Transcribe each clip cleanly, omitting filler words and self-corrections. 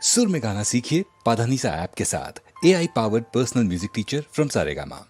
सुर में गाना सीखिए पाधानीसा ऐप के साथ। AI powered personal music teacher from Saregama.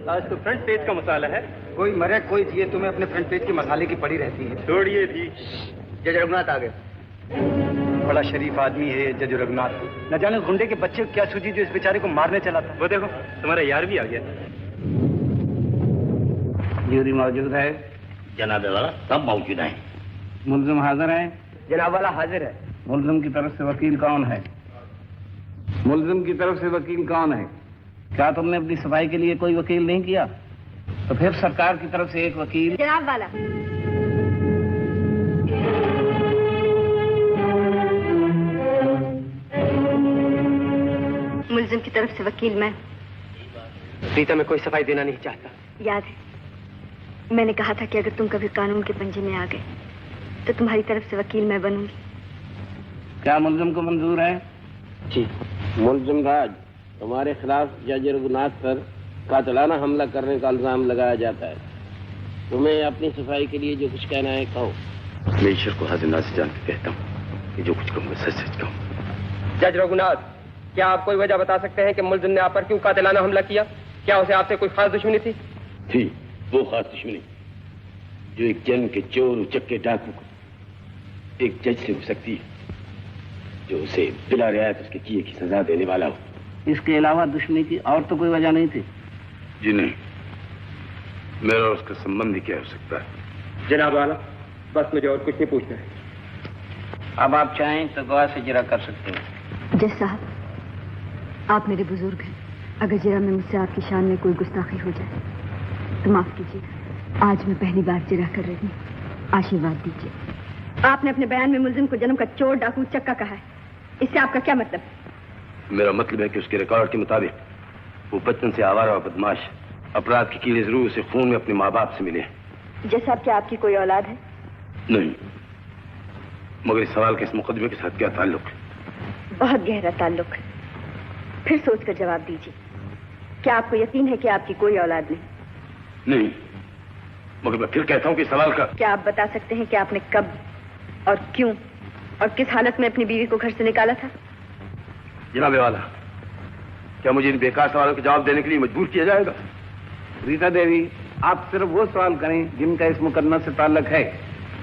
आज तो फ्रंट पेज का मसाला है। कोई मरे कोई जिए, तुम्हें अपने फ्रंट पेज की मसाले की पड़ी रहती है। छोड़िए भी। जज रघुनाथ आ गए। बड़ा शरीफ आदमी है जज रघुनाथ। न जाने गुंडे के बच्चे को क्या सूझी जो इस बेचारे को मारने चला था। वो देखो तुम्हारा यार भी आ गया। ज्यूरी मौजूद है? जनाब वाला सब मौजूद है। मुलजिम हाजिर है? जनाब वाला हाजिर है। मुलजिम की तरफ से वकील कौन है? मुलजिम की तरफ से वकील कौन है? क्या तुमने अपनी सफाई के लिए कोई वकील नहीं किया? तो फिर सरकार की तरफ से एक वकील। जनाब वाला। मुल्जिम की तरफ से वकील मैं। सीता में कोई सफाई देना नहीं चाहता। याद है मैंने कहा था कि अगर तुम कभी कानून के पंजे में आ गए तो तुम्हारी तरफ से वकील मैं बनूंगी। क्या मुलजिम को मंजूर है? जी। मुलजिम राज, तुम्हारे खिलाफ जज रघुनाथ पर कातिलाना हमला करने का इल्जाम लगाया जाता है। तुम्हें अपनी सफाई के लिए जो कुछ कहना है कहो। मैं ईश्वर को हाजिर नाज़िर जान के कहता हूँ कि जो कुछ कहूँगा सच सच कहूँ। जज रघुनाथ, क्या आप कोई वजह बता सकते हैं कि मुल्जिम ने आप पर क्यों कातिलाना हमला किया? क्या उसे आपसे कोई खास दुश्मनी थी? थी वो खास दुश्मनी जो एक जन्म के चोर उचक्के डाकू को एक जज से हो सकती है, जो उसे बिला रियायत उसके किए की सजा देने वाला हो। इसके अलावा दुश्मनी की और तो कोई वजह नहीं थी? जी नहीं, मेरा और उसका संबंध ही क्या हो सकता है? जनाब वाला, बस मुझे और कुछ नहीं पूछना है। अब आप चाहें तो गवाह से जिरा कर सकते हैं। जज साहब, आप मेरे बुजुर्ग हैं। अगर जिरा में मुझसे आपकी शान में कोई गुस्ताखी हो जाए तो माफ कीजिए। आज मैं पहली बार जिरा कर रही हूँ, आशीर्वाद दीजिए। आपने अपने बयान में मुल्जिम को जन्म का चोर डाकू चक्का कहा है, इससे आपका क्या मतलब? मेरा मतलब है कि उसके रिकॉर्ड के मुताबिक वो बचपन से आवारा और बदमाश, अपराध की कीड़े जरूर उसे खून में अपने माँ बाप से मिले। जज साहब, क्या आपकी कोई औलाद है? नहीं, मगर इस सवाल के इस मुकदमे के साथ क्या ताल्लुक है? बहुत गहरा ताल्लुक है। फिर सोचकर जवाब दीजिए। क्या आपको यकीन है कि आपकी कोई औलाद नहीं? नहीं, मगर मैं फिर कहता हूँ कि सवाल का। क्या आप बता सकते हैं कि आपने कब और क्यों और किस हालत में अपनी बीवी को घर से निकाला था? जनाब वाला, क्या मुझे इन बेकार सवालों के जवाब देने के लिए मजबूर किया जाएगा? रीता देवी, आप सिर्फ वो सवाल करें जिनका इस मुकदमा से ताल्लुक है।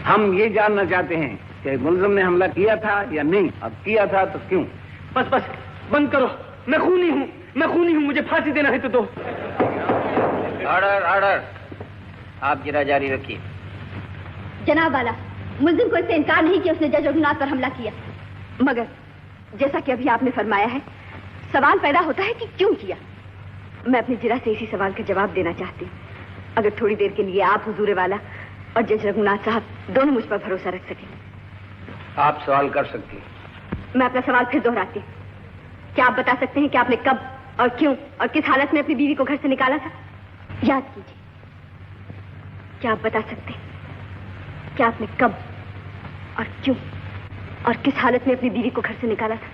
हम ये जानना चाहते हैं कि मुल्जिम ने हमला किया था या नहीं। अब किया था तो क्यों? बस बस बंद करो। मैं खूनी हूँ, मैं खूनी हूँ। मुझे फांसी देना है तो दो। Order order. आप जिरा जारी रखिए। जनाब वाला, मुल्जिम को इससे इनकार नहीं कि उसने जज रघुनाथ पर हमला किया, मगर जैसा कि अभी आपने फरमाया है, सवाल पैदा होता है कि क्यों किया। मैं अपनी जिरा से इसी सवाल का जवाब देना चाहती हूँ। अगर थोड़ी देर के लिए आप हुजूर वाला और जज रघुनाथ साहब दोनों मुझ पर भरोसा रख सकें। आप सवाल कर सकती हैं। मैं अपना सवाल फिर दोहराती हूँ। क्या आप बता सकते हैं कि आपने कब और क्यों और किस हालत में अपनी बीवी को घर से निकाला था? याद कीजिए। क्या आप बता सकते हैं कि आपने कब और क्यों और किस हालत में अपनी बीवी को घर से निकाला था?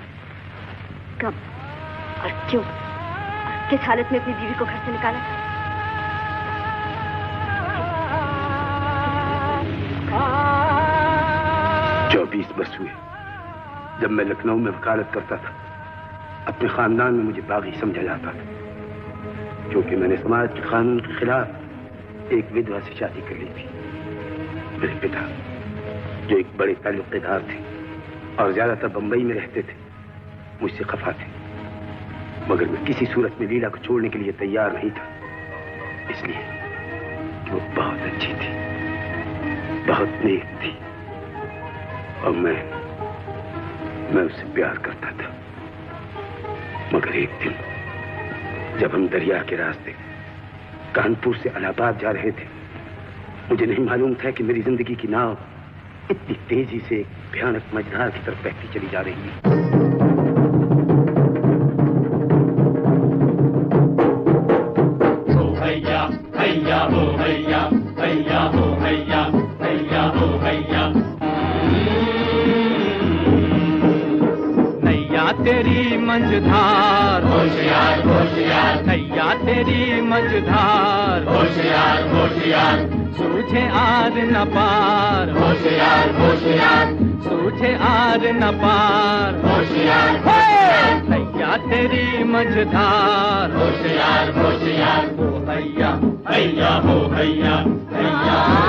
कब और क्यों और किस हालत में अपनी बीवी को घर से निकाला था? 24 वर्ष हुए जब मैं लखनऊ में वकालत करता था। अपने खानदान में मुझे बागी समझा जाता था, क्योंकि मैंने समाज के कानून के खिलाफ एक विधवा से शादी कर ली थी। मेरे पिता, जो एक बड़े ताल्लुकेदार थे और ज्यादातर बंबई में रहते थे, मुझसे खफा थे, मगर मैं किसी सूरत में लीला को छोड़ने के लिए तैयार नहीं था, इसलिए कि वो बहुत अच्छी थी, बहुत नेक थी और मैं उससे प्यार करता था। मगर एक दिन जब हम दरिया के रास्ते कानपुर से इलाहाबाद जा रहे थे। मुझे नहीं मालूम था कि मेरी जिंदगी की नाव इतनी तेजी से एक भयानक मझधार की तरफ बहती चली जा रही है। तेरी मंझधार होशियार होशियार, नैया तेरी मंझधार होशियार होशियार, सूझे आर न पार होशियार होशियार, सूझे आर न पार होशियार होशियार, नैया तेरी मंझधार होशियार होशियार, हो हैया हैया हो हैया हैया हो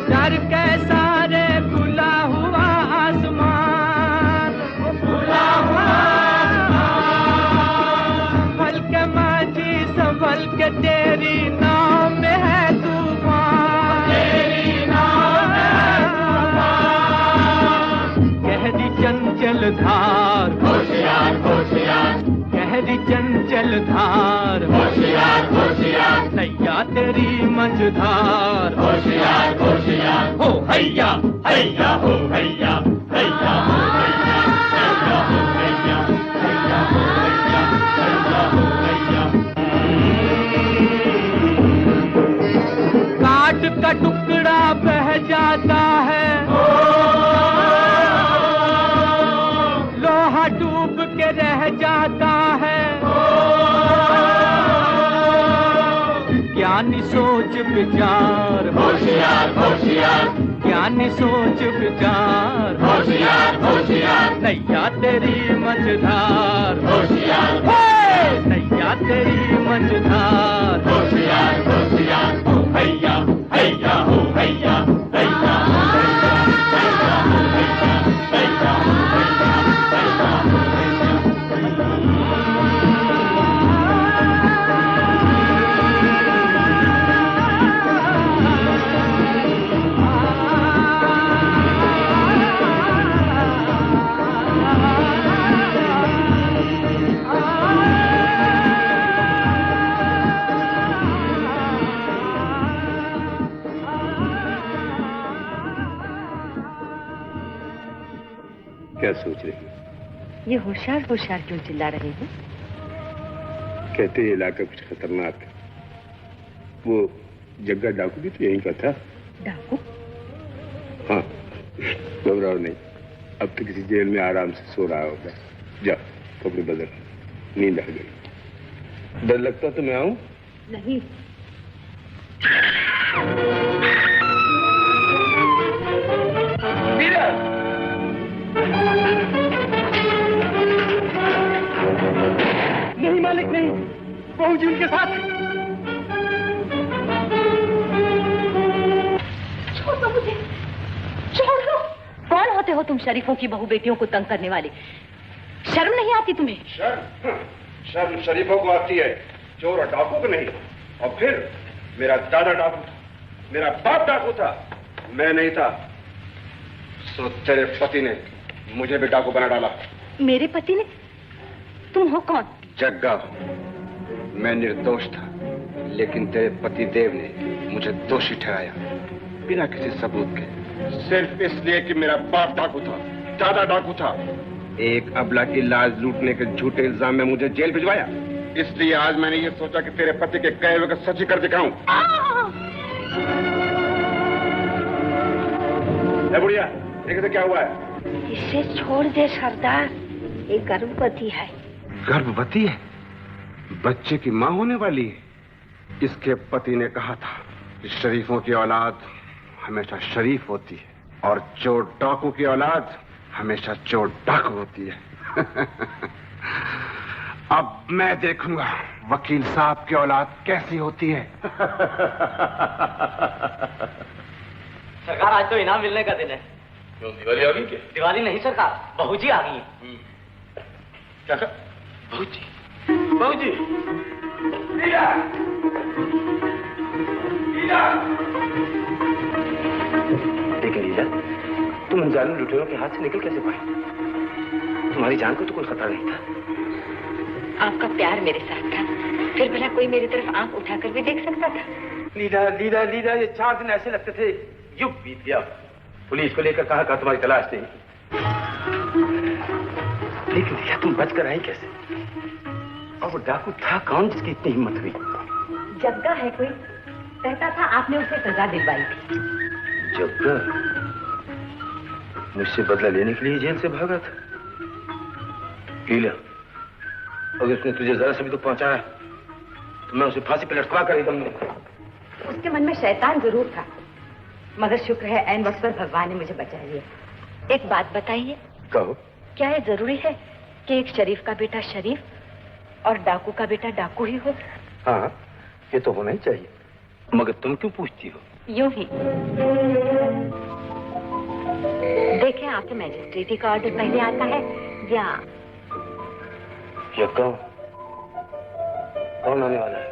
डर कैसा रे खुला हुआ आसमान, खुला हुआ संभल के माझी संभल के तेरी नाव में है तूफान, तेरी नाव में है तूफान, गहरी चंचल धार होशियार होशियार, गहरी चंचल धार होशियार होशियार, नैया तेरी मंझधार होशियार होशियार, हो हैया हैया हो हैया हैया हो हैया हैया हो हैया हैया हो हैया हैया हो हैया। काट का टुकड़ा बह जाता है, लोहा डूब के रह जाता है, ज्ञानी सोच विचार होशियार होशियार, ज्ञानी सोच विचार होशियार होशियार, नैया तेरी मंझधार होशियार, नैया तेरी मंझधार होशियार होशियार, हो हैया हैया हो हैया हैया हो हैया हैया हो हैया हैया हो हैया हैया हो क्या सोच रही है? ये होशियार होशियार क्यों चिल्ला रहे हैं? कहते ये इलाका कुछ खतरनाक है। वो जग्गा डाकू भी तो यहीं का था। डाकू? हाँ, घबराओ नहीं, अब तो किसी जेल में आराम से सो रहा होगा। जाओ कपड़े बदल, नींद आ गई। डर लगता तो मैं आऊं? नहीं। नहीं मालिक नहीं, बहू जी उनके साथ। छोड़ दो मुझे, छोड़ दो। कौन होते हो तुम शरीफों की बहू बेटियों को तंग करने वाले? शर्म नहीं आती तुम्हें? शर्म शरीफों को आती है, चोर और डाकू को नहीं। और फिर मेरा दादा डाकू था, मेरा बाप डाकू था, मैं नहीं था। सो तेरे पति ने मुझे भी डाकू बना डाला। मेरे पति ने? तुम हो कौन? जग्गा। मैं निर्दोष था, लेकिन तेरे पति देव ने मुझे दोषी ठहराया बिना किसी सबूत के, सिर्फ इसलिए कि मेरा बाप डाकू था, दादा डाकू था। एक अबला की लाज लूटने के झूठे इल्जाम में मुझे जेल भिजवाया। इसलिए आज मैंने ये सोचा कि तेरे पति के कहे हुए का सच ही कर दिखाऊं। बुढ़िया, देखे तो क्या हुआ है? इसे छोड़ दे सरदार, ये गर्भवती है। गर्भवती है? बच्चे की मां होने वाली है। इसके पति ने कहा था कि शरीफों की औलाद हमेशा शरीफ होती है और चोर डाकू की औलाद हमेशा चोर डाकू होती है। अब मैं देखूंगा वकील साहब की औलाद कैसी होती है। सरकार, आज तो इनाम मिलने का दिन है। क्यों, दिवाली आ गई क्या? दिवाली नहीं सरकार, बहू जी आ गई हैं। क्या कहा? बहू जी? बहू जी? लीला! लीला! देखिए लीला, तुम इन जालिम लुटेरों के हाथ से निकल कैसे पाए? तुम्हारी जान को तो कोई खतरा नहीं था। आपका प्यार मेरे साथ था, फिर भला कोई मेरी तरफ आंख उठाकर भी देख सकता था? लीला लीला लीला, ये 4 दिन ऐसे लगते थे युग बीत गया। पुलिस को लेकर कहा तुम्हारी तलाश नहीं, लेकिन लीला तुम बच कर आई कैसे? और वो डाकू था कौन जिसकी इतनी हिम्मत हुई? जग्गा है कोई, कहता था आपने उसे सजा दिलवाई थी। जग्गा मुझसे बदला लेने के लिए जेल से भागा था। लीला, अगर उसने तुझे जरा से भी दुख पहुंचाया तो मैं उसे फांसी पर लटकवा कर एकदम नहीं। उसके मन में शैतान जरूर था, मगर शुक्र है ऐन वक्त पर भगवान ने मुझे बचा लिया। एक बात बताइए, कहो। क्या ये जरूरी है कि एक शरीफ का बेटा शरीफ और डाकू का बेटा डाकू ही हो? हाँ, ये तो होना ही चाहिए, मगर तुम क्यों पूछती हो? यूं ही। देखें, आपके मैजिस्ट्रेटी का ऑर्डर पहले आता है या कौन आने वाला है?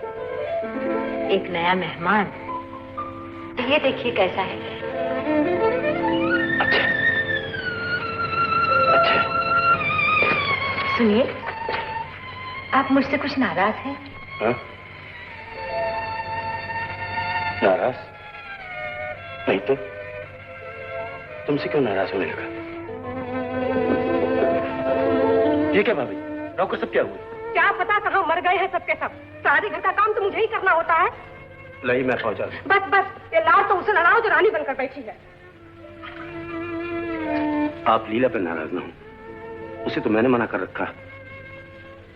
एक नया मेहमान। ये देखिए कैसा है। अच्छा, अच्छा। सुनिए, आप मुझसे कुछ नाराज हैं? हाँ? नाराज? नहीं तो तुमसे क्यों नाराज होने लगा? ये क्या भाभी, नौकर सब क्या हुए? क्या पता कहाँ मर गए हैं सबके सब। सारे घर का काम तो मुझे ही करना होता है। नहीं, मैं पहुंचा। बस बस, ये लाड़ तो उसे लड़ाओ जो रानी बनकर बैठी है। आप लीला पर नाराज ना हो, उसे तो मैंने मना कर रखा।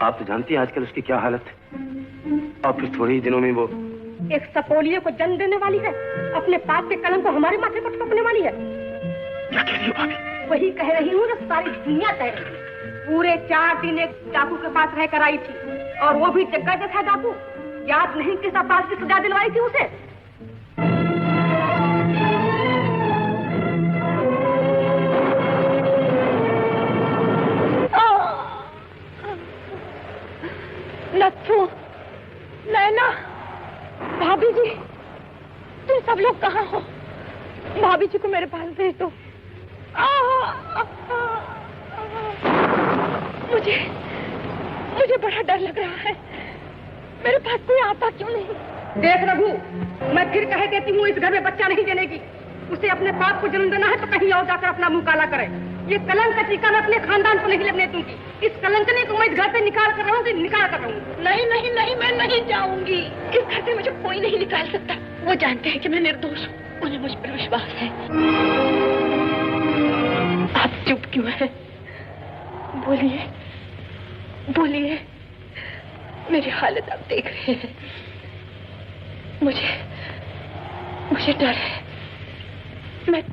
आप तो जानती हैं आजकल उसकी क्या हालत है, और फिर थोड़े ही दिनों में वो एक सपोलिये को जन्म देने वाली है, अपने पाप के कलम को हमारे माथे पर थोपने वाली है। क्या कह रही हो भाभी? वही कह रही हूँ जो सारी दुनिया कह रही है। पूरे 4 दिन एक डाकू के पास रहकर आई थी, और वो भी जग्गा जैसा डाकू। याद नहीं किस अपराध की सजा दिलवाई थी उसे? लच्छू, नैना, भाभी जी, तुम सब लोग कहाँ हो? भाभी जी को मेरे पास भेज दो। मुझे बड़ा डर लग रहा है। मेरे पास कोई आता क्यों नहीं? देख रघु, मैं फिर कह देती हूँ, इस घर में बच्चा नहीं देने की। उसे अपने पाप को जन्म देना है तो कहीं और जाकर अपना मुंह काला करे। ये कलंक का टीका मैं अपने खानदान को नहीं लगने दूंगी। इस कलंकनी को मैं इस घर से निकाल कर रहूंगी, निकाल कर रहूंगी। नहीं नहीं नहीं, मैं नहीं जाऊंगी। इस घर से मुझे कोई नहीं निकाल सकता। वो जानते हैं कि मैं निर्दोष हूँ, उन्हें मुझ पर विश्वास है। आप चुप क्यों हैं? बोलिए बोलिए, मेरी हालत आप देख रहे हैं। मुझे डर है। मैं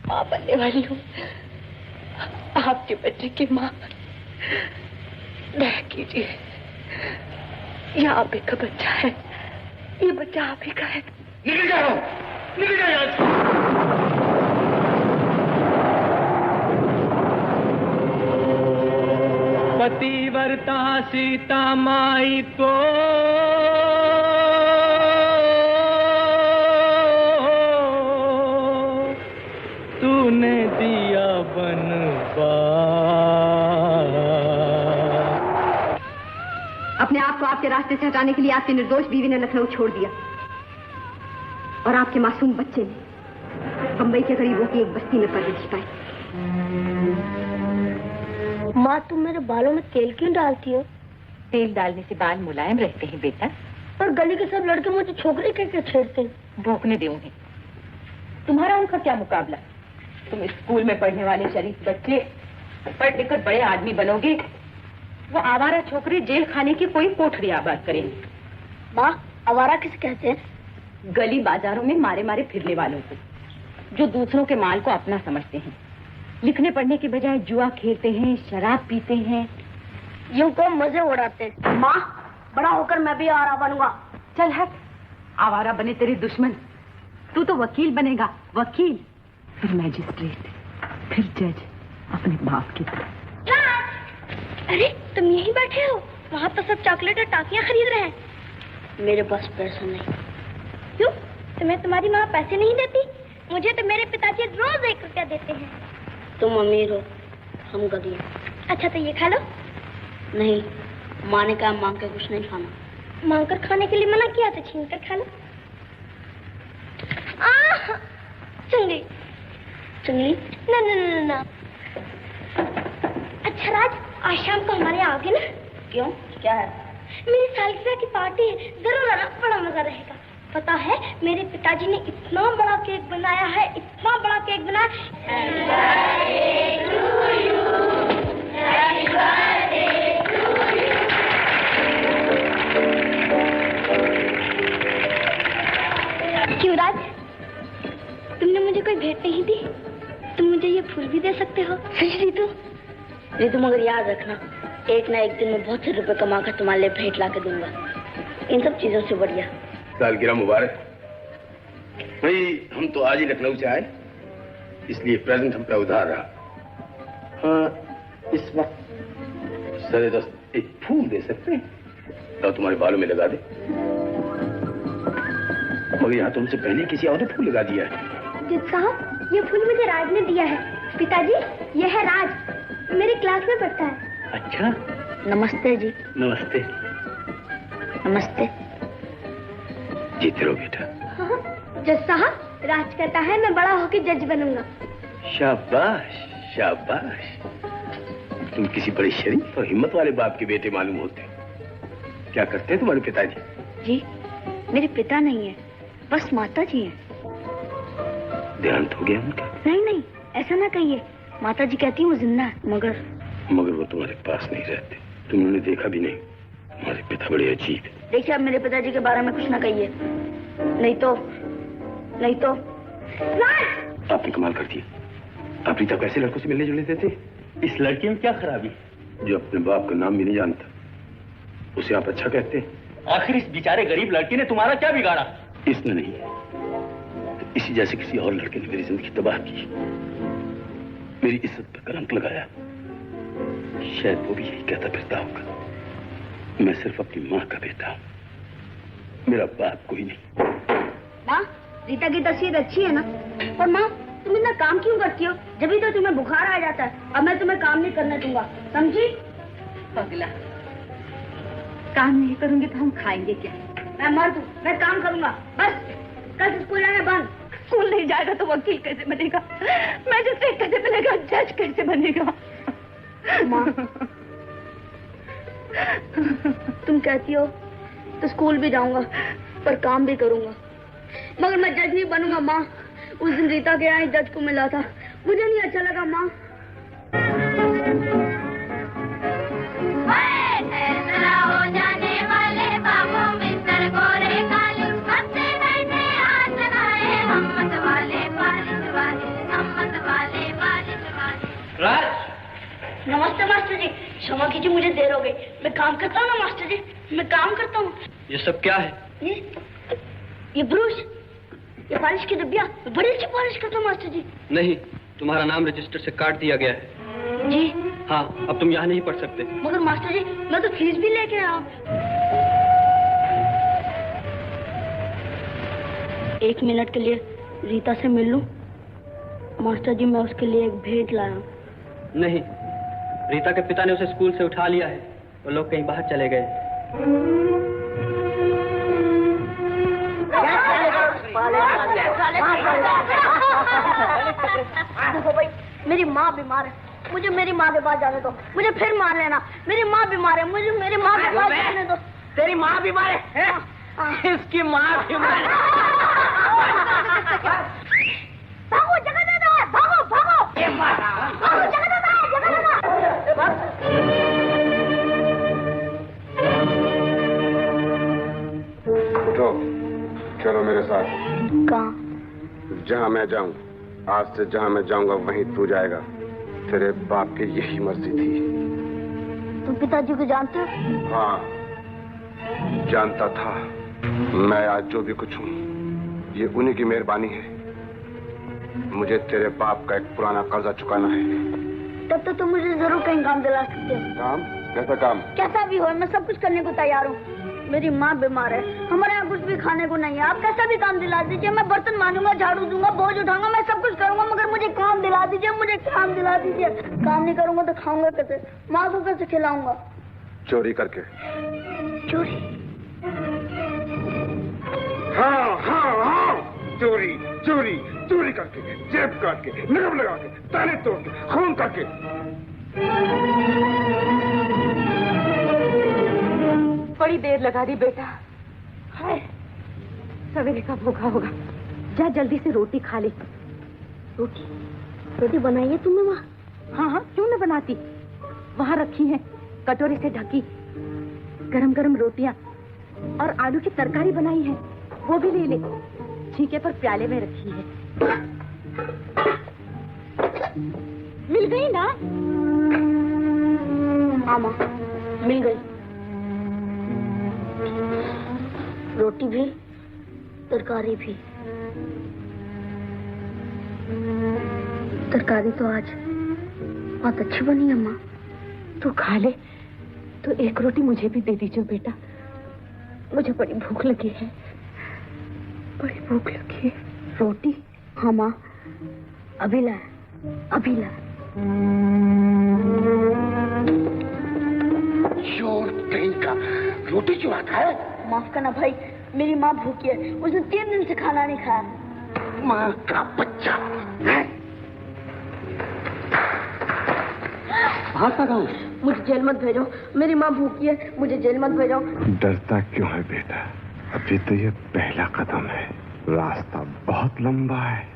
माँ बनने वाली हूँ, आपके बच्चे की माँ। दया कीजिए, यह आप ही का बच्चा है, ये बच्चा आप ही का है। निकल जाओ, निकल जाओ यहाँ से। पतिव्रता सीता माई को तूने दिया बनवास। अपने आप को आपके रास्ते से हटाने के लिए आपकी निर्दोष बीवी ने लखनऊ छोड़ दिया, और आपके मासूम बच्चे ने बंबई के गरीबों की एक बस्ती में परवरिश पाई। माँ, तुम मेरे बालों में तेल क्यों डालती हो? तेल डालने से बाल मुलायम रहते हैं बेटा। और गली के सब लड़के मुझे छोकरे कह छेड़ते हैं। भूखने दे उन्हें। तुम्हारा उनका क्या मुकाबला? तुम स्कूल में पढ़ने वाले शरीफ बच्चे पढ़ लिखकर बड़े आदमी बनोगे, वो आवारा छोकरे जेल खाने की कोई कोठरी आबाद करेंगे। माँ, आवारा किसे कहते हैं? गली बाजारों में मारे मारे फिरने वालों को, जो दूसरों के माल को अपना समझते हैं, लिखने पढ़ने के बजाय जुआ खेलते हैं, शराब पीते हैं, यूं को मजे उड़ाते हैं। माँ, बड़ा होकर मैं भी आवारा बनूंगा। चल हट, आवारा बने तेरे दुश्मन। तू तो वकील बनेगा, वकील, फिर मैजिस्ट्रेट, फिर जज, अपने बाप की तरह। अरे, तुम यहीं बैठे हो? वहाँ तो सब चॉकलेट और टॉफियाँ खरीद रहे हैं। मेरे पास पैसा नहीं। क्यों? तुम्हें तुम्हारी माँ पैसे नहीं देती? मुझे तो मेरे पिताजी रोज 1 रुपया देते हैं। तुम अमीर हो, हम गरीब। अच्छा तो ये खा लो। नहीं, माँ ने कहा मांग के कुछ नहीं खाना। मांग कर खाने के लिए मना किया तो छीन कर खा लो। चुंगली चुंगली? ना ना ना ना। अच्छा राज, आज शाम को हमारे यहाँ आओगे ना? क्यों, क्या है? मेरी सालगिरह की पार्टी है, जरूर आना, बड़ा मजा रहेगा। पता है मेरे पिताजी ने इतना बड़ा केक बनाया है, इतना बड़ा केक बनाया। क्यों राज, तुमने मुझे कोई भेंट नहीं दी? तुम मुझे ये फूल भी दे सकते हो। सच रीतू? रीतू मगर याद रखना, एक ना एक दिन में बहुत से रुपए कमा कर तुम्हारे लिए भेंट ला के दूंगा। इन सब चीजों से बढ़िया। सालगिरह मुबारक। भाई हम तो आज ही लखनऊ से आए, इसलिए प्रेजेंट हम पे उधार रहा। हाँ, इस वक्त सरे दस्त एक फूल दे सकते हैं तो तुम्हारे बालों में लगा दे। मगर यहाँ तुमसे पहले किसी और ने फूल लगा दिया है। जित साहब, ये फूल मुझे राज ने दिया है। पिताजी, ये है राज, मेरी क्लास में पढ़ता है। अच्छा, नमस्ते जी। नमस्ते। नमस्ते। जीते रहो बेटा। हाँ, जज साहब, राज कहता है मैं बड़ा होकर जज बनूंगा। शाबाश शाबाश, तुम किसी बड़े शरीफ और हिम्मत वाले बाप के बेटे मालूम होते हो। क्या करते हैं तुम्हारे पिताजी? जी, मेरे पिता नहीं है, बस माता जी हैं। देहांत हो गया उनका? नहीं नहीं, ऐसा ना कहिए, माता जी कहती वो जिंदा है। मगर वो तुम्हारे पास नहीं रहते, तुमने उन्हें देखा भी नहीं। तुम्हारे पिता बड़े अजीब है। देखिए, अब मेरे पिताजी के बारे में कुछ ना कहिए, नहीं तो आपने कमाल कर दिया। आप रीता को ऐसे लड़कों से मिलने जुलने देते? इस लड़की में क्या खराबी? जो अपने बाप का नाम भी नहीं जानता, उसे आप अच्छा कहते हैं? आखिर इस बेचारे गरीब लड़की ने तुम्हारा क्या बिगाड़ा? इसने नहीं, इसी जैसे किसी और लड़के ने मेरी जिंदगी तबाह की, मेरी इज्जत पर कलंक लगाया। शायद वो भी यही कहता फिरता होगा, मैं सिर्फ अपनी माँ का बेटा हूँ, मेरा बाप कोई नहीं। माँ, रीता की तस्वीर अच्छी है ना? और माँ, तुम इतना काम क्यों करती हो? जब भी तो तुम्हें बुखार आ जाता है। अब मैं तुम्हें काम नहीं करने दूंगा, समझी? पगला, काम नहीं करूंगी तो हम खाएंगे क्या? मैं मर्द हूँ, मैं काम करूंगा। बस कल स्कूल जाना बंद। स्कूल नहीं जाएगा तो वकील कैसे बनेगा? मैजिस्ट्रेट कैसे बनेगा? जज कैसे बनेगा? माँ, तुम कहती हो तो स्कूल भी जाऊंगा, पर काम भी करूंगा, मगर मैं जज नहीं बनूंगा। माँ, उस दिन रीता के यहाँ जज को मिला था, मुझे नहीं अच्छा लगा। माँ, नमस्ते मास्टर जी, क्षमा कीजिए मुझे देर हो गई। मैं काम करता हूँ ना मास्टर जी, मैं काम करता हूँ। ये सब क्या है? ये ब्रश, ये पॉलिश की डिब्बिया, बड़ी अच्छी पॉलिश करता हूँ मास्टर जी। नहीं, तुम्हारा नाम रजिस्टर से काट दिया गया है। जी हाँ, अब तुम यहाँ नहीं पढ़ सकते। मगर मास्टर जी, मैं तो फीस भी लेके आया हूँ। 1 मिनट के लिए रीता से मिल लूं? मास्टर जी, मैं उसके लिए एक भेंट लाया हूँ। नहीं, रीता के पिता ने उसे स्कूल से उठा लिया है, वो लोग कहीं बाहर चले गए। देखो भाई, मेरी माँ बीमार है, मुझे मेरी माँ के पास जाने दो। मुझे फिर मार लेना, मेरी माँ बीमार है, मुझे मेरी माँ के पास जाने दो। तेरी माँ बीमार है? इसकी माँ बीमार है। भागो, जगह दे दो, भागो भागो, भागो, जगह दे दो, जगह दे दो। उठो, चलो मेरे साथ। कहाँ? जहाँ मैं जाऊँ, आज से जहाँ मैं जाऊँगा वहीं तू जाएगा। तेरे बाप की यही मर्जी थी। तुम पिताजी को जानते हो? हाँ, जानता था। मैं आज जो भी कुछ हूँ, ये उन्हीं की मेहरबानी है। मुझे तेरे बाप का एक पुराना कर्जा चुकाना है। तब तो तुम मुझे जरूर कहीं काम दिला सकते हो। काम? कैसा काम? कैसा भी हो, मैं सब कुछ करने को तैयार हूँ। मेरी माँ बीमार है, हमारे यहाँ कुछ भी खाने को नहीं है। आप कैसा भी काम दिला दीजिए, मैं बर्तन मांजूंगा, झाड़ू दूंगा, बोझ उठाऊंगा, मैं सब कुछ करूंगा, मगर मुझे काम दिला दीजिए, मुझे काम दिला दीजिए। काम नहीं करूंगा तो खाऊंगा कैसे, माँ को कैसे खिलाऊंगा? चोरी करके। चोरी? हाँ हाँ हाँ, चोरी चोरी चोरी करके, जेब काट के, नरम लगा के, ताले तोड़ के, खून करके। बड़ी देर लगा दी बेटा। हाय, सवेरे का भूखा होगा। जा जल्दी से रोटी खा ले। रोटी? रोटी बनाई है तुमने वहाँ? हाँ हाँ, क्यों न बनाती। वहाँ रखी है, कटोरे से ढकी गरम गरम रोटियां और आलू की तरकारी बनाई है, वो भी ले ले। छींके पर प्याले में रखी है। मिल गई ना? हाँ माँ, मिल गई। रोटी भी, तरकारी भी। तरकारी तो आज बहुत अच्छी बनी है माँ। तू खा ले, तो एक रोटी मुझे भी दे दीजिए बेटा, मुझे बड़ी भूख लगी है, बड़ी भूख लगी है। रोटी? हाँ माँ, अभी ला, अभी ला। चोर कहीं का, रोटी चुराता है। माफ करना भाई, मेरी माँ भूखी है, उसने 3 दिन से खाना नहीं खाया। माँ का बच्चा। भागता कहाँ? मुझे जेल मत भेजो, मेरी माँ भूखी है, मुझे जेल मत भेजो। डरता क्यों है बेटा? अभी तो ये पहला कदम है, रास्ता बहुत लंबा है।